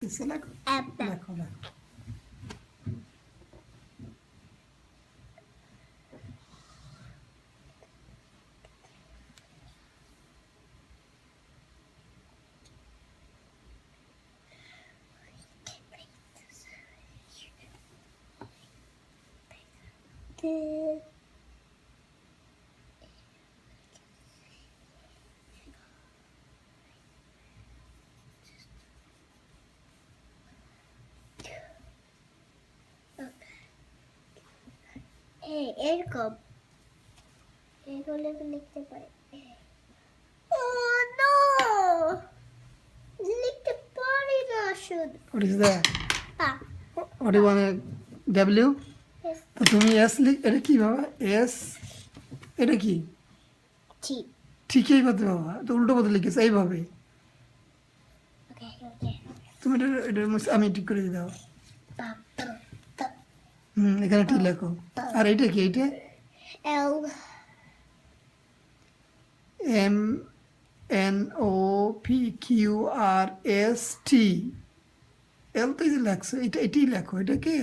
এসে লেখো লেখো লেখো এরকম এগুলো লিখতে পারি। ও নো, লিখতে পারি না শুধু। What is that? Ah, What do you want W? yes. তো তুমি এস লিখ এটা কি বাবা এস এটা কি T. ঠিকই পাতে বাবা তো উল্টো পথে লিখেছে এইভাবে Okay, okay. তুমি এটা আমি ঠিক করে দাও Ba, ba, ba. এখানে ঠিক লেখো আর এইটা কি এইটা L. M N O P Q R S T L তো এই যে লেখছো এটা এটাই লেখো এটাকে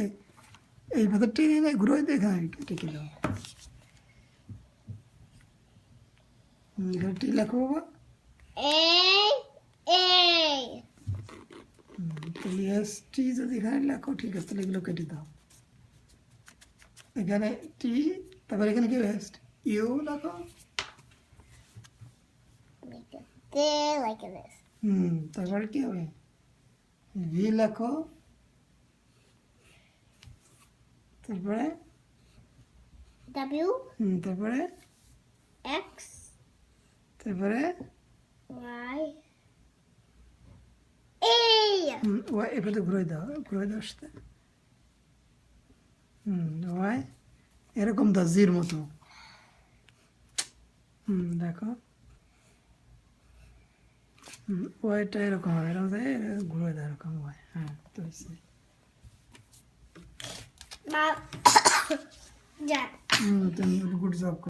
এই ভেতরটি নিয়ে ঘুরে দেখা এটা কি দাও এখানে টি লেখো বাবা A. A. তাহলে এস টি যদি এখানে লেখো ঠিক আছে তাহলে এগুলো কেটে দাও এখানে টি তারপর এখানে কি বেস্ট ইউ লেখো Make it there like this. তারপরে কি হবে ভি লেখো তারপরে W. তারপরে X. তারপরে Y. A. ওয়াই এবারে ঘুরে দাও আসতে ওয়াই এরকম দা জির মতো দেখো ওয়াইটা এরকম হবে এরকম ঘুরে দাও এরকম ওয়াই হ্যাঁ তো হয়েছে Ma. Yeah. তুমি গুড জব